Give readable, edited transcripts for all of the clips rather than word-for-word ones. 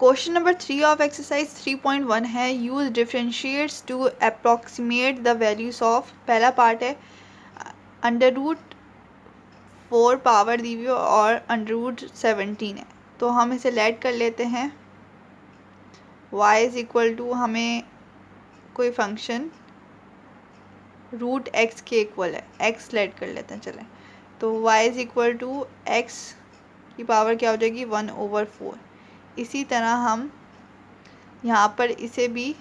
Question number 3 of exercise 3.1 है use differentiates to approximate the values of. पहला part है under root 4 power दी हुई और अंडर रूट 17 है, तो हम इसे लेट कर लेते हैं। y इज इक्वल टू हमें कोई फंक्शन रूट x के इक्वल है, x लेट कर लेते हैं। चलें, तो y is equal to x की पावर क्या हो जाएगी 1/4। इसी तरह हम यहाँ पर इसे भी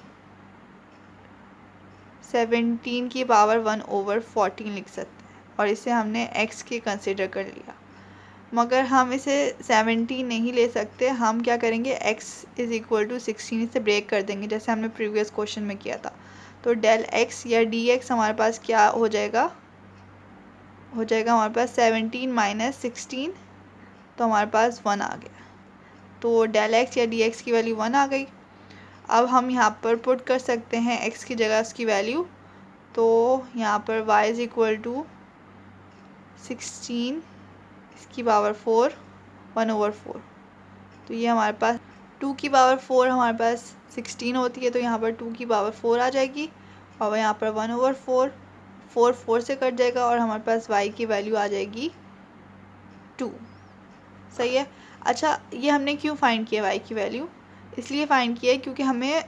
17 की पावर 1/14 लिख सकते हैं और इसे हमने x के कंसिडर कर लिया। मगर हम इसे 17 नहीं ले सकते, हम क्या करेंगे x इज इक्वल टू 16 से ब्रेक कर देंगे जैसे हमने प्रीवियस क्वेश्चन में किया था। तो डेल x या dx हमारे पास क्या हो जाएगा हमारे पास 17 माइनस 16, तो हमारे पास 1 आ गया। तो डेल x या dx की वैल्यू 1 आ गई। अब हम यहाँ पर पुट कर सकते हैं x की जगह उसकी वैल्यू, तो यहाँ पर y इज इक्वल टू 16 इसकी पावर 4 1/4। तो ये हमारे पास 2 की पावर 4 हमारे पास 16 होती है, तो यहाँ पर 2 की पावर 4 आ जाएगी और यहाँ पर 1/4 4 4 से कट जाएगा और हमारे पास y की वैल्यू आ जाएगी 2। सही है। अच्छा, ये हमने क्यों फाइंड किया y की वैल्यू? इसलिए फाइंड किया है क्योंकि हमें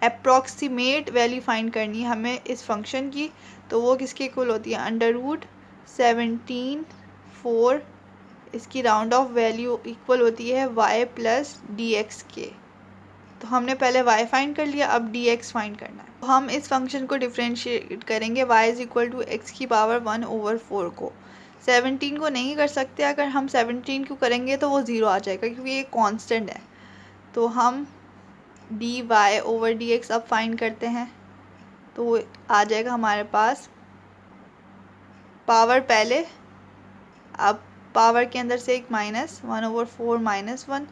अप्रॉक्सीमेट वैल्यू फाइंड करनी है हमें इस फंक्शन की। तो वो किसके इक्वल होती है अंडर रूट 17 4, इसकी राउंड ऑफ वैल्यू इक्वल होती है y प्लस dx के। तो हमने पहले y फाइंड कर लिया, अब dx फाइंड करना है। तो हम इस फंक्शन को डिफरेंशिएट करेंगे y is equal to x की पावर 1/4 को। 17 को नहीं कर सकते, अगर हम 17 को करेंगे तो वो 0 आ जाएगा क्योंकि ये कांस्टेंट है। तो हम dy/dx अब फाइंड करते हैं, तो आ जाएगा हमारे पास पावर पहले, अब पावर के अंदर से एक माइनस 1/4 -1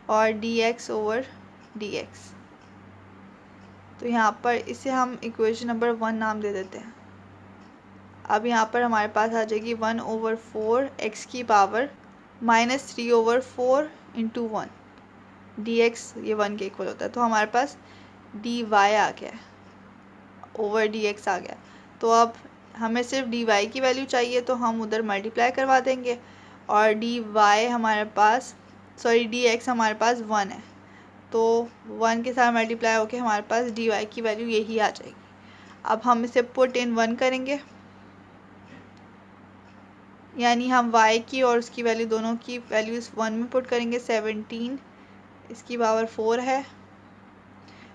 और dx/dx। तो यहाँ पर इसे हम इक्वेशन नंबर 1 नाम दे देते हैं। अब यहाँ पर हमारे पास आ जाएगी 1/4 x की पावर -3/4 × 1 dx, ये 1 के इक्वल होता है। तो हमारे पास dy आ गया ओवर dx आ गया। तो अब हमें सिर्फ dy की वैल्यू चाहिए, तो हम उधर मल्टीप्लाई करवा देंगे और dx हमारे पास 1 है, तो 1 के साथ मल्टीप्लाई होके हमारे पास dy की वैल्यू यही आ जाएगी। अब हम इसे पुट इन 1 करेंगे, यानी हम y की और उसकी वैल्यू दोनों की वैल्यू इस 1 में पुट करेंगे। 17 इसकी पावर 4 है,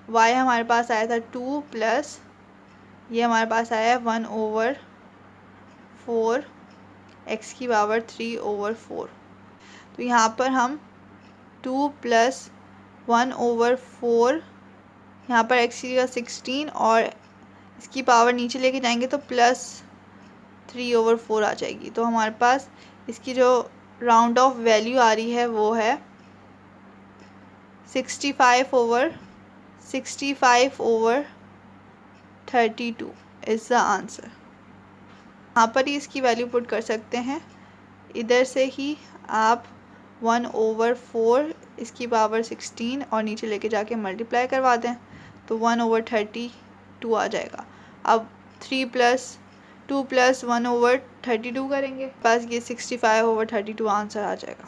y हमारे पास आया था 2 प्लस ये हमारे पास आया है 1/4 x की पावर 3/4। तो यहाँ पर हम 2 प्लस 1/4, यहाँ पर x की जगह 16 और इसकी पावर नीचे लेके जाएंगे तो प्लस 3/4 आ जाएगी। तो हमारे पास इसकी जो राउंड ऑफ वैल्यू आ रही है वो है 65/32 इज़ द आंसर। यहाँ पर ही इसकी वैल्यू पुट कर सकते हैं, इधर से ही आप 1/4 इसकी पावर 16 और नीचे लेके जाके मल्टीप्लाई करवा दें तो 1/32 आ जाएगा। अब 2 प्लस 1/32 करेंगे, पास ये 65/32 आंसर आ जाएगा।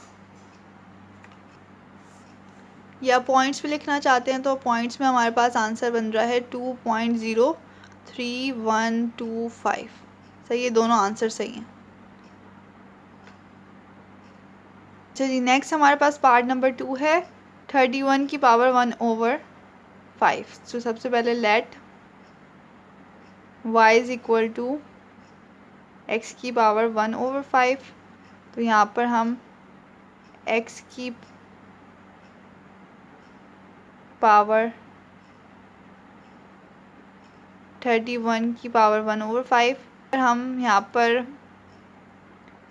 या पॉइंट्स में लिखना चाहते हैं तो पॉइंट्स में हमारे पास आंसर बन रहा है 2.03125। सही है, दोनों आंसर सही हैं। चलिए नेक्स्ट हमारे पास पार्ट नंबर 2 है 31 की पावर 1/5। तो सबसे पहले let y is equal to x की पावर 1/5। तो यहाँ पर हम x की पावर 31 की पावर 1/5, हम यहाँ पर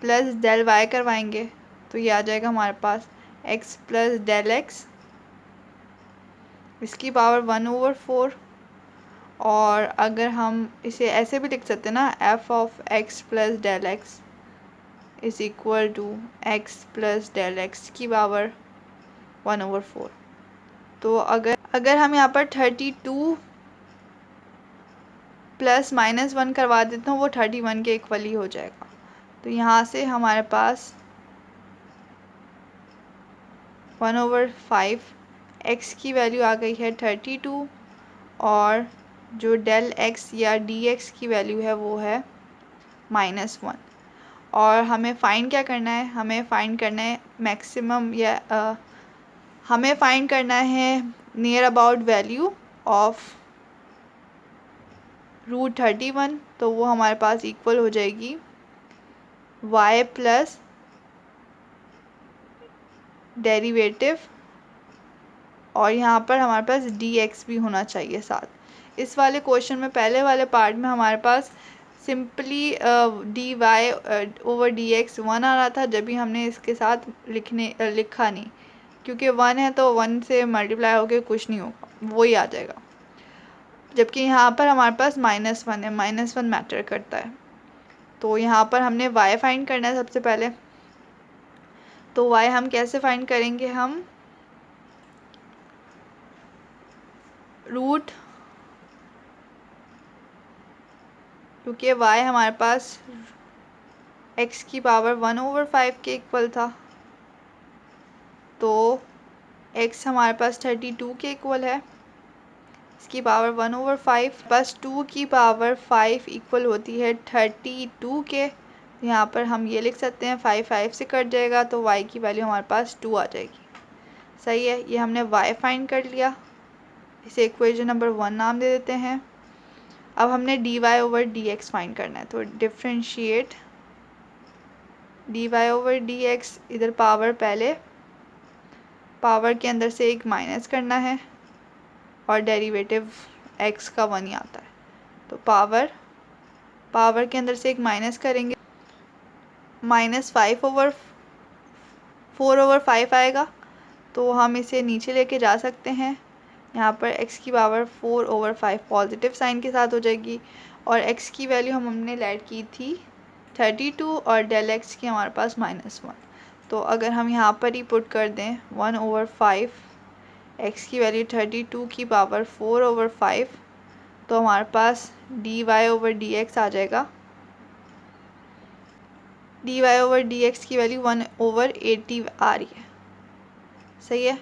प्लस डेल y करवाएंगे तो ये आ जाएगा हमारे पास x प्लस डेल x इसकी पावर 1/4। और अगर हम इसे ऐसे भी लिख सकते हैं ना, f of x plus del x is equal to x plus del x की पावर 1/4। तो अगर हम यहाँ पर 32 प्लस -1 करवा देते हैं वो 31 के इक्वल ही हो जाएगा। तो यहाँ से हमारे पास 1/5 x की वैल्यू आ गई है 32 और जो डेल x या dx की वैल्यू है वो है -1। और हमें फ़ाइंड क्या करना है, हमें फ़ाइंड करना है मैक्सिमम या हमें फ़ाइंड करना है नियर अबाउट वैल्यू ऑफ √31। तो वो हमारे पास इक्वल हो जाएगी y प्लस डेरिवेटिव और यहाँ पर हमारे पास dx भी होना चाहिए साथ। इस वाले क्वेश्चन में पहले वाले पार्ट में हमारे पास सिंपली dy/dx 1 आ रहा था जब भी हमने इसके साथ लिखा नहीं, क्योंकि 1 है तो 1 से मल्टीप्लाई होके कुछ नहीं होगा, वो ही आ जाएगा। जबकि यहाँ पर हमारे पास -1 है, -1 मैटर करता है। तो यहाँ पर हमने y फाइंड करना है सबसे पहले। तो y हम कैसे फाइंड करेंगे, हम क्योंकि y हमारे पास x की पावर 1/5 के इक्वल था, तो x हमारे पास 32 के इक्वल है, इसकी पावर 1/5 प्लस 2 की पावर 5 इक्वल होती है 32 के। यहाँ पर हम ये लिख सकते हैं 5 से कट जाएगा तो y की वैल्यू हमारे पास 2 आ जाएगी। सही है, ये हमने y फाइंड कर लिया, इसे इक्वेशन नंबर 1 नाम दे देते हैं। अब हमने dy/dx फाइंड करना है, तो डिफ्रेंशिएट dy/dx, इधर पावर पहले पावर के अंदर से एक माइनस करना है और डेरिवेटिव x का 1 ही आता है। तो पावर के अंदर से एक माइनस करेंगे, -4/5 आएगा। तो हम इसे नीचे लेके जा सकते हैं, यहाँ पर x की पावर 4/5 पॉजिटिव साइन के साथ हो जाएगी और x की वैल्यू हमने लेट की थी 32 और डेल x की हमारे पास -1। तो अगर हम यहाँ पर ही पुट कर दें 1/5 x की वैल्यू 32 की पावर 4/5, तो हमारे पास dy/dx आ जाएगा। dy/dx की वैल्यू 1/80 आ रही है। सही है,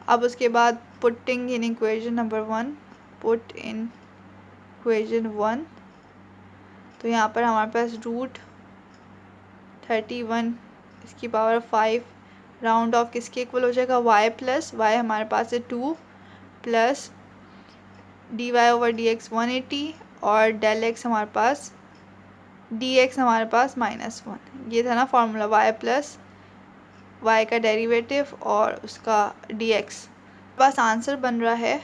अब उसके बाद putting in equation number 1, put in equation 1, तो यहाँ पर हमारे पास √31 इसकी पावर 5 राउंड ऑफ किसके इक्वल हो जाएगा, y प्लस y हमारे पास है 2 प्लस dy/dx 180 और डेल x हमारे पास dx हमारे पास -1। ये था ना फॉर्मूला, y प्लस y का डेरिवेटिव और उसका dx। बस आंसर बन रहा है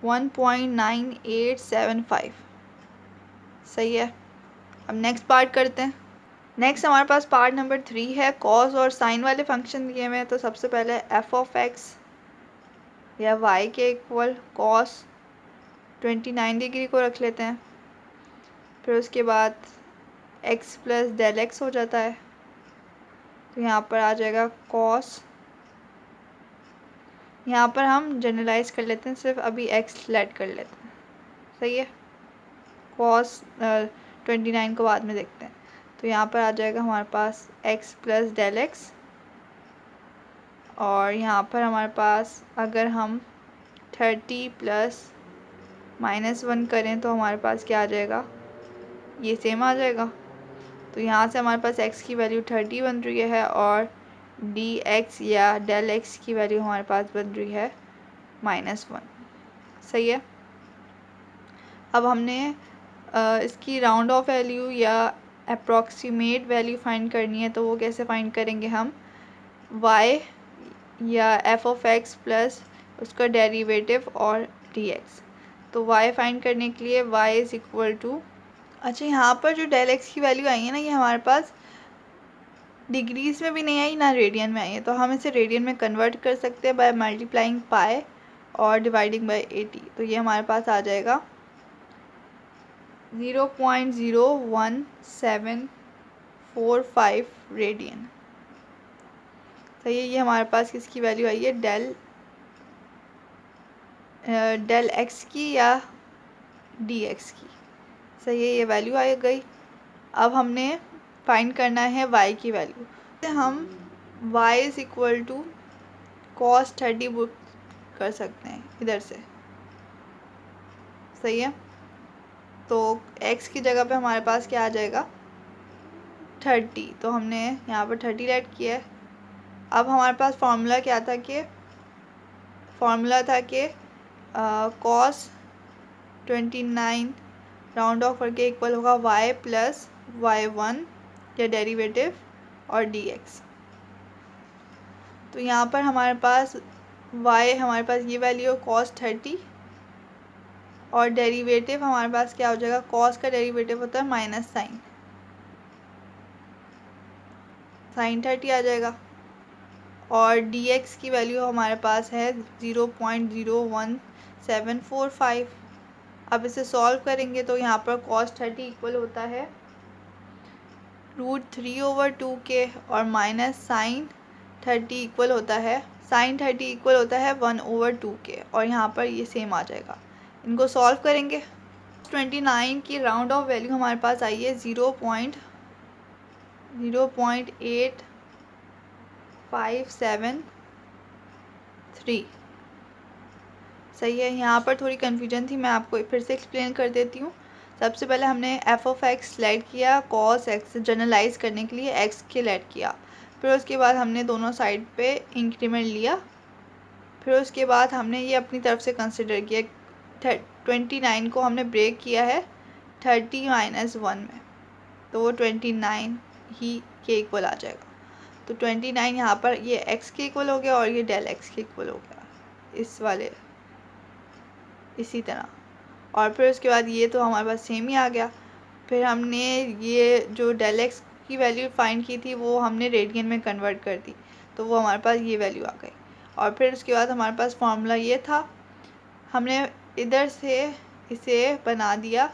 1.9875। सही है, अब नेक्स्ट पार्ट करते हैं। नेक्स्ट हमारे पास पार्ट नंबर 3 है, कॉस और साइन वाले फंक्शन दिए हुए हैं। तो सबसे पहले f(x) या y के इक्वल कॉस 29 डिग्री को रख लेते हैं, फिर उसके बाद x प्लस डेल x हो जाता है, तो यहाँ पर आ जाएगा कॉस, यहाँ पर हम जनरलाइज कर लेते हैं, सिर्फ अभी x लेट कर लेते हैं। सही है, कॉस 29 को बाद में देखते हैं। तो यहाँ पर आ जाएगा हमारे पास x प्लस डेल x और यहाँ पर हमारे पास अगर हम 30 प्लस -1 करें तो हमारे पास क्या आ जाएगा, ये सेम आ जाएगा। तो यहाँ से हमारे पास x की वैल्यू 30 बन रही है और dx या डेल x की वैल्यू हमारे पास बन रही है -1। सही है, अब हमने इसकी राउंड ऑफ वैल्यू या अप्रॉक्सीमेट वैल्यू फाइंड करनी है। तो वो कैसे फाइंड करेंगे, हम y या f(x) प्लस उसका डेरिवेटिव और dx। तो y फाइंड करने के लिए y इज़ इक्वल टू, अच्छा यहाँ पर जो डेल x की वैल्यू आई है ना, ये हमारे पास डिग्रीज में भी नहीं आई ना रेडियन में आई है, तो हम इसे रेडियन में कन्वर्ट कर सकते हैं बाय मल्टीप्लाइंग पाई और डिवाइडिंग बाय 80। तो ये हमारे पास आ जाएगा 0.01745 रेडियन। सही है। ये हमारे पास किसकी वैल्यू आई है, डेल एक्स की या डी एक्स की। सही है, ये वैल्यू आ गई। अब हमने फाइंड करना है y की वैल्यू। हम y is equal to cos 30 बुक कर सकते हैं इधर से। सही है, तो x की जगह पे हमारे पास क्या आ जाएगा, 30। तो हमने यहाँ पर 30 ऐड किया है। अब हमारे पास फॉर्मूला क्या था कि cos 29 राउंड ऑफ करके इक्वल होगा y प्लस y1 या डेरिवेटिव और dx। तो यहाँ पर हमारे पास हमारे पास ये वैल्यू cos 30 और डेरिवेटिव हमारे पास क्या हो जाएगा, cos का डेरिवेटिव होता है माइनस साइन 30 आ जाएगा। और dx की वैल्यू हमारे पास है 0.01745। अब इसे सॉल्व करेंगे तो यहाँ पर cos 30 इक्वल होता है √3/2 के और माइनस साइन 30 इक्वल होता है 1/2 के, और यहाँ पर ये सेम आ जाएगा। इनको सॉल्व करेंगे। 29 की राउंड ऑफ वैल्यू हमारे पास आई है 0.8573। सही है, यहाँ पर थोड़ी कन्फ्यूजन थी, मैं आपको फिर से एक्सप्लेन कर देती हूँ। सबसे पहले हमने एफ ऑफ एक्स लेट किया कॉस एक्स जनरलाइज करने के लिए एक्स के लेट किया। फिर उसके बाद हमने दोनों साइड पे इंक्रीमेंट लिया। फिर उसके बाद हमने ये अपनी तरफ से कंसिडर किया। 29 को हमने ब्रेक किया है 30 - 1 में, तो वो 29 ही के इक्वल आ जाएगा। तो 29 यहाँ पर ये एक्स के इक्वल हो गया और ये डेल एक्स के इक्वल हो गया इसी तरह। और फिर उसके बाद ये तो हमारे पास सेम ही आ गया। फिर हमने ये जो डेल एक्स की वैल्यू फाइंड की थी वो हमने रेडियन में कन्वर्ट कर दी, तो वो हमारे पास ये वैल्यू आ गई। और फिर उसके बाद हमारे पास फार्मूला ये था, हमने इधर से इसे बना दिया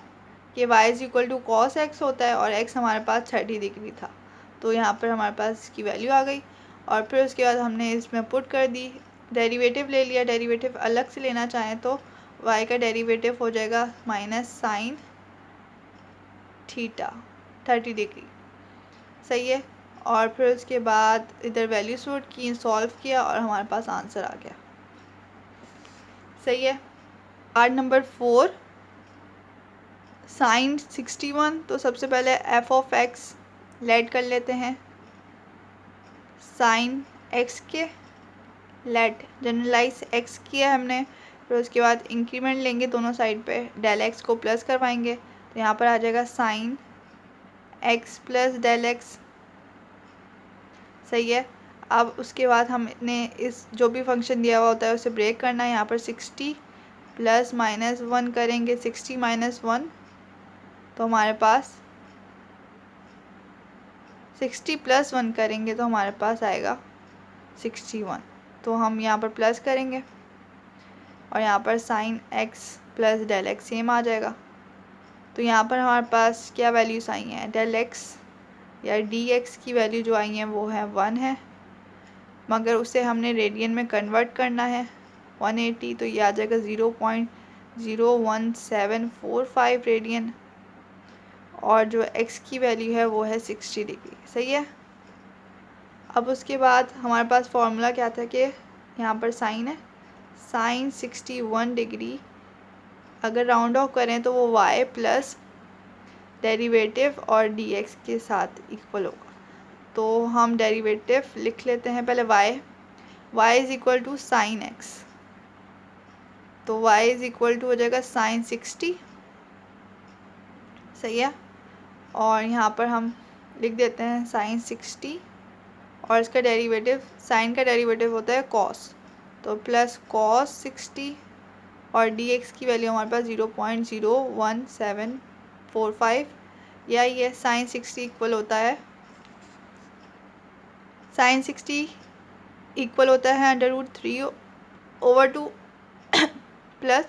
कि y is equal to cos x होता है और x हमारे पास 30 डिग्री था, तो यहाँ पर हमारे पास इसकी वैल्यू आ गई। और फिर उसके बाद हमने इसमें पुट कर दी, डेरिवेटिव ले लिया। डेरिवेटिव अलग से लेना चाहें तो y का डेरिवेटिव हो जाएगा माइनस साइन थीटा 30 डिग्री। सही है, और फिर उसके बाद इधर वैल्यू पुट की, सॉल्व किया और हमारे पास आंसर आ गया। सही है। Part number 4 sine 61। तो सबसे पहले एफ ऑफ एक्स लेट कर लेते हैं साइन एक्स के लेट जनरलाइज एक्स किया हमने। फिर उसके बाद इंक्रीमेंट लेंगे दोनों साइड पे, डेल एक्स को प्लस करवाएंगे तो यहाँ पर आ जाएगा sine x plus del x. सही है। अब उसके बाद हमने इस जो भी फंक्शन दिया हुआ होता है उसे ब्रेक करना है। यहाँ पर 60 प्लस माइनस 1 करेंगे, 60 - 1 तो हमारे पास 60 + 1 करेंगे तो हमारे पास आएगा 61। तो हम यहाँ पर प्लस करेंगे और यहाँ पर sine x plus del x same आ जाएगा। तो यहाँ पर हमारे पास क्या वैल्यूज़ आई हैं, डेल एक्स या डी एक्स की वैल्यू जो आई हैं वो है 1 है, मगर उसे हमने रेडियन में कन्वर्ट करना है 180, तो ये आ जाएगा 0.01745 रेडियन। और जो x की वैल्यू है वो है 60 डिग्री। सही है। अब उसके बाद हमारे पास फॉर्मूला क्या था कि यहाँ पर साइन है, साइन 61 डिग्री अगर राउंड ऑफ करें तो वो y प्लस डेरिवेटिव और dx के साथ इक्वल होगा। तो हम डेरिवेटिव लिख लेते हैं पहले y is equal to sine x, तो y इज़ इक्वल टू हो जाएगा साइन 60। सही है। और यहाँ पर हम लिख देते हैं साइन 60 और इसका डेरिवेटिव, साइन का डेरिवेटिव होता है कॉस, तो प्लस कॉस 60 और dx की वैल्यू हमारे पास 0.01745 या ये साइन 60 इक्वल होता है, साइन 60 इक्वल होता है √3/2 प्लस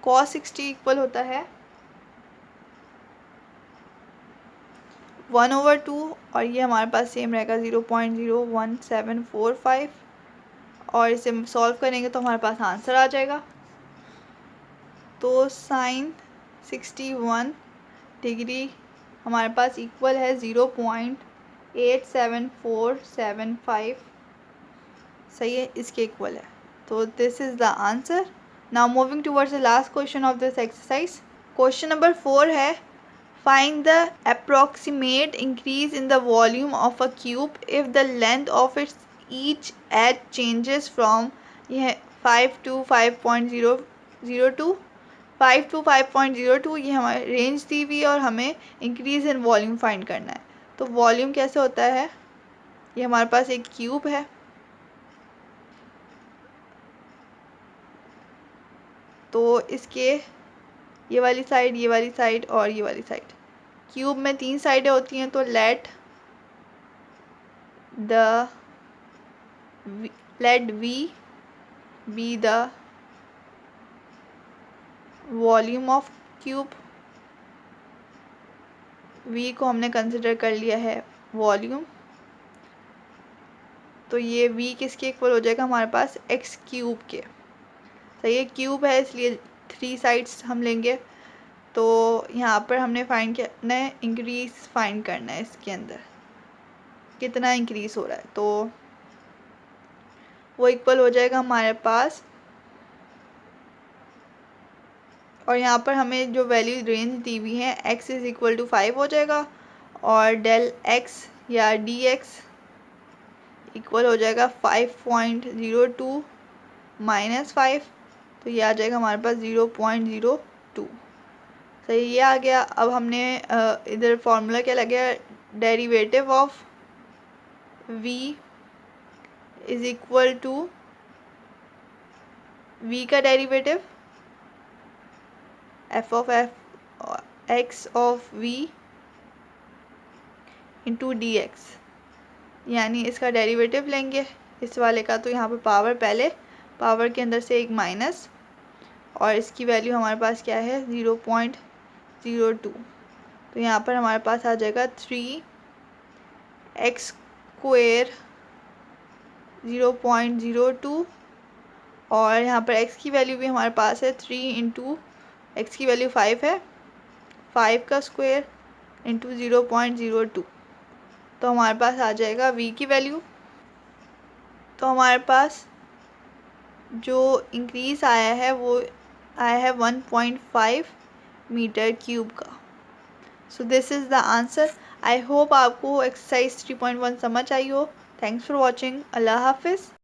कॉस 60 इक्वल होता है 1/2 और ये हमारे पास सेम रहेगा 0.01745 और इसे सॉल्व करेंगे तो हमारे पास आंसर आ जाएगा। तो साइन 61 डिग्री हमारे पास इक्वल है 0.87475, सही है, इसके इक्वल है। तो this is the answer. Now moving towards the last question of this exercise. Question number 4 है, find the approximate increase in the volume of a cube if the length of its each edge changes from, यह 5 to 5.002 ये हमारी range दी हुई है और हमें increase in volume find करना है। तो वॉल्यूम कैसे होता है, ये हमारे पास एक क्यूब है, तो इसके ये वाली साइड, ये वाली साइड और ये वाली साइड, क्यूब में 3 साइडें होती हैं, तो let v be the volume of cube. v को हमने कंसिडर कर लिया है वॉल्यूम, तो ये v किसके इक्वल हो जाएगा हमारे पास, x क्यूब के। सही है, क्यूब है इसलिए 3 साइड्स हम लेंगे। तो यहाँ पर हमने फाइंड करना है, इंक्रीज फाइंड करना है, इसके अंदर कितना इंक्रीज हो रहा है, तो वो इक्वल हो जाएगा हमारे पास, और यहाँ पर हमें जो वैल्यू रेंज दी हुई है x इज़ इक्वल टू 5 हो जाएगा और डेल x या dx इक्वल हो जाएगा 5.02 माइनस 5, तो ये आ जाएगा हमारे पास 0.02। सही, ये आ गया। अब हमने इधर फॉर्मूला क्या लगा, derivative of v is equal to, v का derivative f of x of v into dx, यानी इसका डेरिवेटिव लेंगे इस वाले का। तो यहाँ पर पावर, पहले पावर के अंदर से एक माइनस और इसकी वैल्यू हमारे पास क्या है 0.02, तो यहाँ पर हमारे पास आ जाएगा 3x स्क्वायर 0.02 और यहाँ पर x की वैल्यू भी हमारे पास है 3 इंटू x की वैल्यू 5 है, 5 का स्क्वायर इंटू 0.02, तो हमारे पास आ जाएगा v की वैल्यू। तो हमारे पास जो इंक्रीज़ आया है वो आया है 1.5 मीटर क्यूब का। So this is the answer. I hope आपको एक्सरसाइज 3.1 समझ आई हो। Thanks for watching. अल्लाह हाफिज़।